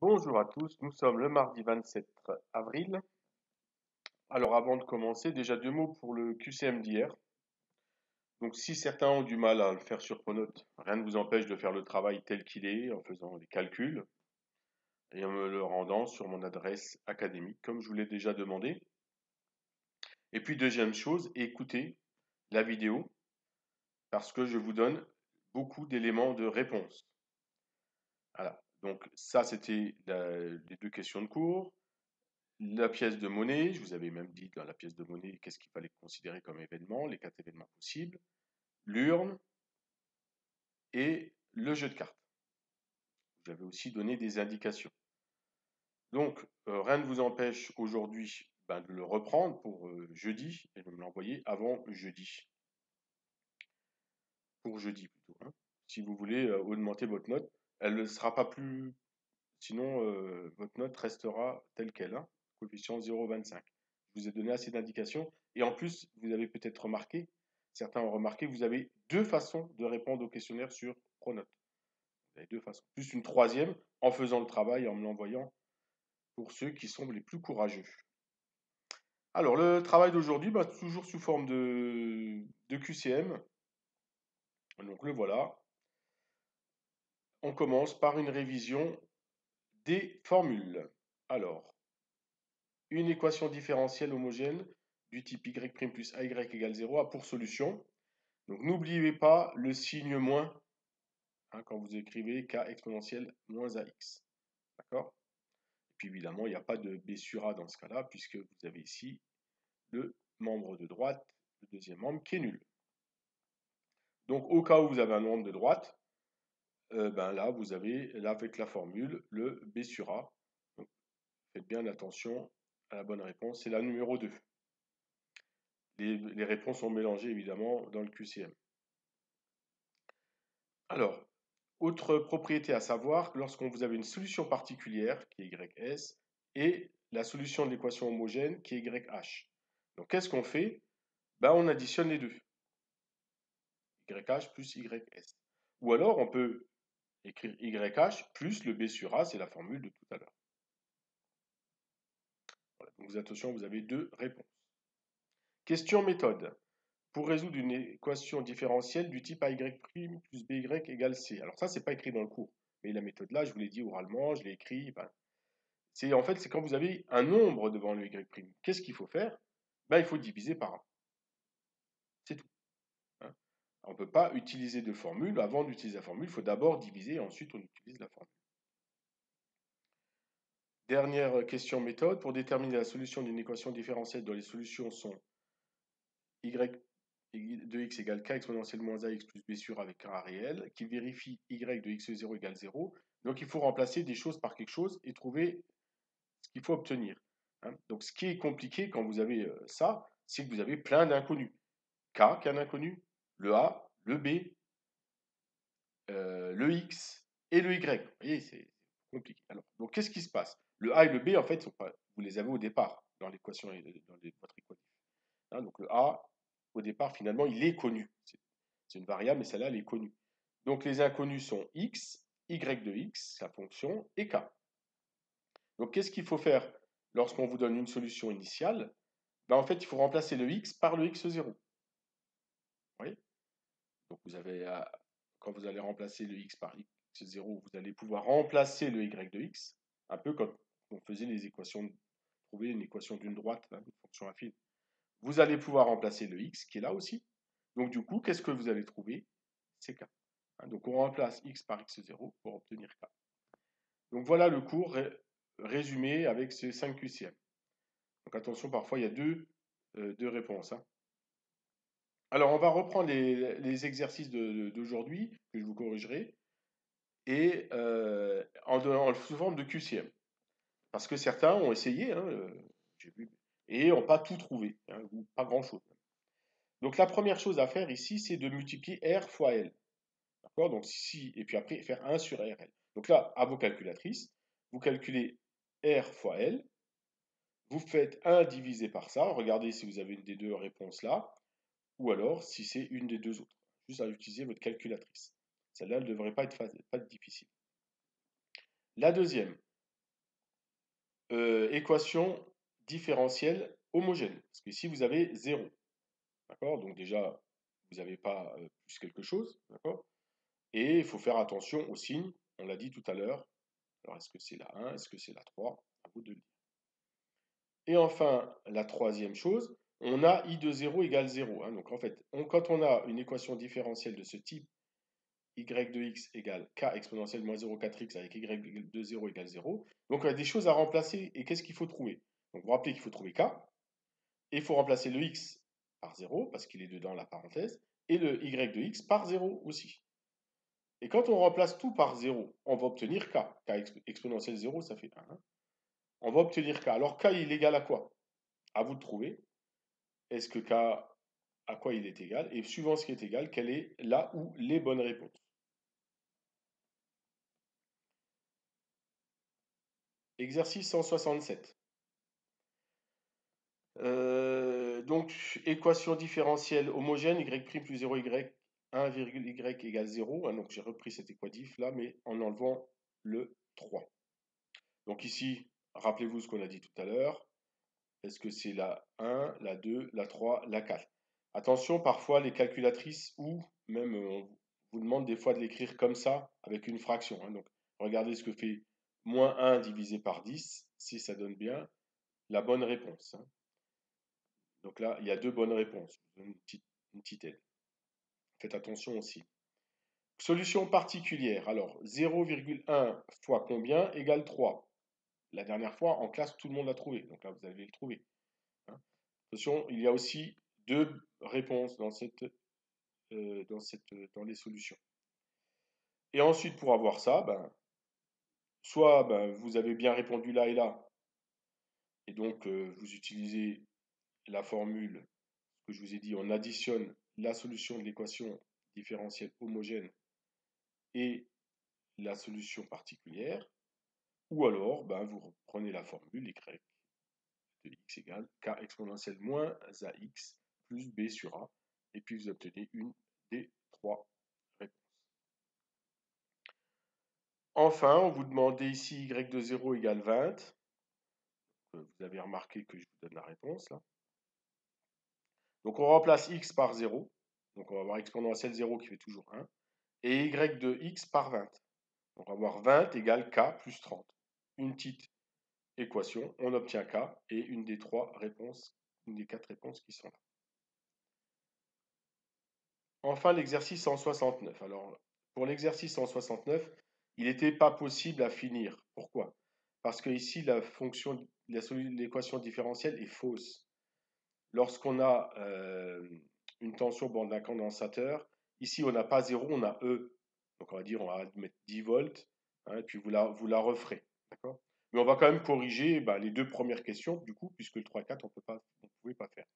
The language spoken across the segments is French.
Bonjour à tous, nous sommes le mardi 27 avril. Alors avant de commencer, déjà deux mots pour le QCM d'hier. Donc si certains ont du mal à le faire sur Pronote, rien ne vous empêche de faire le travail tel qu'il est en faisant les calculs et en me le rendant sur mon adresse académique comme je vous l'ai déjà demandé. Et puis deuxième chose, écoutez la vidéo parce que je vous donne beaucoup d'éléments de réponse. Voilà. Donc ça c'était les deux questions de cours. La pièce de monnaie, je vous avais même dit dans la pièce de monnaie qu'est-ce qu'il fallait considérer comme événement, les quatre événements possibles, l'urne et le jeu de cartes. J'avais aussi donné des indications. Donc, rien ne vous empêche aujourd'hui de le reprendre pour jeudi et de me l'envoyer avant jeudi. Pour jeudi plutôt. Hein. Si vous voulez augmenter votre note, elle ne sera pas plus. Sinon, votre note restera telle qu'elle, hein, coefficient 0,25. Je vous ai donné assez d'indications. Et en plus, vous avez peut-être remarqué, certains ont remarqué, vous avez deux façons de répondre au questionnaire sur Pronote. Vous avez deux façons. Plus une troisième en faisant le travail, en me l'envoyant pour ceux qui sont les plus courageux. Alors, le travail d'aujourd'hui, toujours sous forme de QCM. Donc, le voilà. On commence par une révision des formules. Alors, une équation différentielle homogène du type y' plus ay égale 0 a pour solution. Donc n'oubliez pas le signe moins hein, quand vous écrivez k exponentielle moins ax. D'accord? Et puis évidemment, il n'y a pas de b sur a dans ce cas-là, puisque vous avez ici le membre de droite, le deuxième membre qui est nul. Donc au cas où vous avez un membre de droite, là vous avez là avec la formule le b sur a. Donc, faites bien attention à la bonne réponse, c'est la numéro 2. Les réponses sont mélangées évidemment dans le QCM. Alors, autre propriété à savoir, lorsqu'on vous avez une solution particulière qui est YS et la solution de l'équation homogène qui est YH. Donc qu'est-ce qu'on fait? On additionne les deux. YH plus YS. Ou alors on peut écrire YH plus le B sur A, c'est la formule de tout à l'heure. Voilà, donc attention, vous avez deux réponses. Question méthode. Pour résoudre une équation différentielle du type AY' plus BY égale C. Alors ça, c'est pas écrit dans le cours. Mais la méthode là, je vous l'ai dit oralement, je l'ai écrit. En fait, c'est quand vous avez un nombre devant le Y'. Qu'est-ce qu'il faut faire? Il faut diviser par 1. C'est tout. Hein. On ne peut pas utiliser de formule. Avant d'utiliser la formule, il faut d'abord diviser et ensuite on utilise la formule. Dernière question méthode. Pour déterminer la solution d'une équation différentielle dont les solutions sont y de x égale k exponentielle moins ax plus b sur avec un réel, qui vérifie y de x0 égale 0. Donc il faut remplacer des choses par quelque chose et trouver ce qu'il faut obtenir. Hein. Donc ce qui est compliqué quand vous avez ça, c'est que vous avez plein d'inconnus. K qui est un inconnu, le A, le B, le X et le Y. Vous voyez, c'est compliqué. Alors, donc qu'est-ce qui se passe? Le A et le B, en fait, vous les avez au départ dans l'équation, dans votre équation. Hein, donc le A, au départ, finalement, il est connu. C'est une variable, mais celle-là, elle est connue. Donc les inconnus sont X, Y de X, sa fonction, et K. Donc qu'est-ce qu'il faut faire lorsqu'on vous donne une solution initiale? En fait, il faut remplacer le X par le X0. Vous voyez? Donc vous avez, quand vous allez remplacer le X par X0, vous allez pouvoir remplacer le Y de X, un peu comme on faisait les équations, trouver une équation d'une droite, hein, une fonction affine. Vous allez pouvoir remplacer le X qui est là aussi. Donc du coup, qu'est-ce que vous allez trouver? C'est K. Hein, donc on remplace X par X0 pour obtenir K. Donc voilà le cours résumé avec ces 5 QCM. Donc attention, parfois il y a deux réponses. Hein. Alors on va reprendre les exercices d'aujourd'hui, que je vous corrigerai, et sous forme de QCM. Parce que certains ont essayé, hein, j'ai vu, et n'ont pas tout trouvé, hein, ou pas grand-chose. Donc la première chose à faire ici, c'est de multiplier R fois L. D'accord? Donc ici, et puis après faire 1 sur RL. Donc là, à vos calculatrices, vous calculez R fois L, vous faites 1 divisé par ça, regardez si vous avez une des deux réponses là, ou alors si c'est une des deux autres. Juste à utiliser votre calculatrice. Celle-là, elle ne devrait pas être difficile. La deuxième, équation différentielle homogène. Parce que ici, vous avez 0. D'accord? Donc déjà, vous n'avez pas plus quelque chose. D'accord? Et il faut faire attention au signe. On l'a dit tout à l'heure. Alors, est-ce que c'est la 1? Est-ce que c'est la 3? À vous de le dire. Et enfin, la troisième chose, on a i de 0 égale 0. Hein. Donc en fait, quand on a une équation différentielle de ce type, y de x égale k exponentielle moins 0,4x avec y de 0 égale 0. Donc il y a des choses à remplacer. Et qu'est-ce qu'il faut trouver? Donc vous vous rappelez qu'il faut trouver k. Et il faut remplacer le x par 0, parce qu'il est dedans la parenthèse, et le y de x par 0 aussi. Et quand on remplace tout par 0, on va obtenir k. K exponentielle 0, ça fait 1. Hein. On va obtenir k. Alors k, il est égal à quoi? À vous de trouver. Est-ce que k, à quoi il est égal? Et suivant ce qui est égal, quelle est là ou les bonnes réponses? Exercice 167. Donc, équation différentielle homogène, y' plus 0, y, 1, y égale 0. Hein, donc, j'ai repris cette équatif là, mais en enlevant le 3. Donc ici, rappelez-vous ce qu'on a dit tout à l'heure. Est-ce que c'est la 1, la 2, la 3, la 4? Attention, parfois les calculatrices ou même on vous demande des fois de l'écrire comme ça avec une fraction. Hein. Donc regardez ce que fait moins 1 divisé par 10, si ça donne bien la bonne réponse. Hein. Donc là, il y a deux bonnes réponses. Je vous donne une petite aide. Faites attention aussi. Solution particulière. Alors 0,1 fois combien égale 3? La dernière fois, en classe, tout le monde l'a trouvé. Donc là, vous allez le trouver. Hein. Attention, il y a aussi deux réponses dans les solutions. Et ensuite, pour avoir ça, soit vous avez bien répondu là et là, et donc vous utilisez la formule que je vous ai dit, on additionne la solution de l'équation différentielle homogène et la solution particulière, ou alors vous prenez la formule y de x égale k exponentielle moins ax plus b sur a, et puis vous obtenez une des trois réponses. Enfin, on vous demandait ici y de 0 égale 20. Vous avez remarqué que je vous donne la réponse là. Donc on remplace x par 0. Donc on va avoir exponentielle 0 qui fait toujours 1. Et y de x par 20. Donc on va avoir 20 égale k plus 30. Une petite équation, on obtient k et une des trois réponses, une des quatre réponses qui sont là. Enfin, l'exercice 169. Alors, pour l'exercice 169, il n'était pas possible à finir. Pourquoi? Parce que ici, l'équation différentielle est fausse. Lorsqu'on a une tension bande d'un condensateur, ici, on n'a pas 0, on a E. Donc, on va dire, on va mettre 10 volts, hein, et puis vous la referez. D'accord? Mais on va quand même corriger les deux premières questions, du coup, puisque le 3 et 4, on ne pouvait pas faire.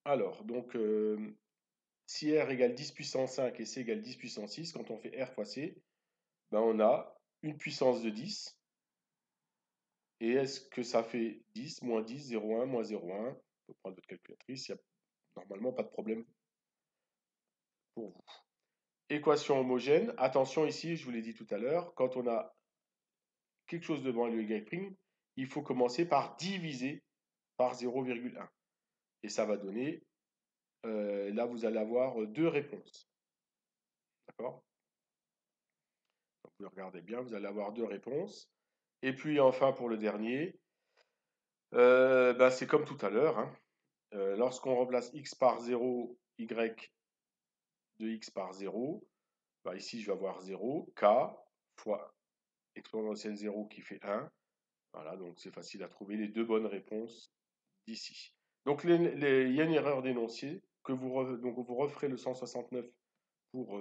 Alors, donc, si R égale 10 puissance 5 et C égale 10 puissance 6, quand on fait R fois C, on a une puissance de 10. Et est-ce que ça fait 10, moins 10, 0,1, moins 0,1? On peut prendre votre calculatrice, il n'y a normalement pas de problème pour vous. Équation homogène. Attention ici, je vous l'ai dit tout à l'heure, quand on a quelque chose devant le y', il faut commencer par diviser par 0,1. Et ça va donner, là vous allez avoir deux réponses. D'accord? Vous regardez bien, vous allez avoir deux réponses. Et puis enfin pour le dernier, c'est comme tout à l'heure. Hein. Lorsqu'on remplace x par 0, y de x par 0, ici je vais avoir 0, k fois exponentielle 0 qui fait 1. Voilà, donc c'est facile à trouver les deux bonnes réponses d'ici. Donc il y a une erreur d'énoncé, donc vous referez le 169 pour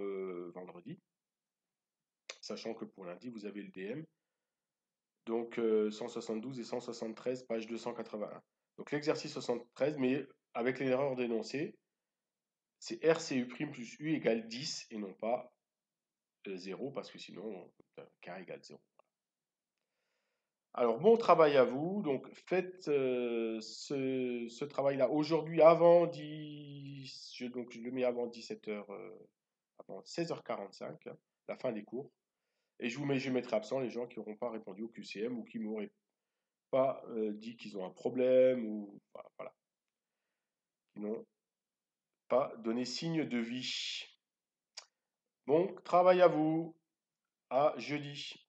vendredi, sachant que pour lundi, vous avez le DM. Donc 172 et 173, page 281. Donc l'exercice 73, mais avec l'erreur d'énoncé, c'est RCU' plus U égale 10 et non pas 0, parce que sinon, K égale 0. Alors, bon travail à vous. Donc, faites ce travail-là aujourd'hui avant 10. Donc, je le mets avant 17h, avant 16h45, la fin des cours. Et je mettrai absent les gens qui n'auront pas répondu au QCM ou qui m'auraient pas dit qu'ils ont un problème ou voilà, qui n'ont pas donné signe de vie. Bon travail à vous. À jeudi.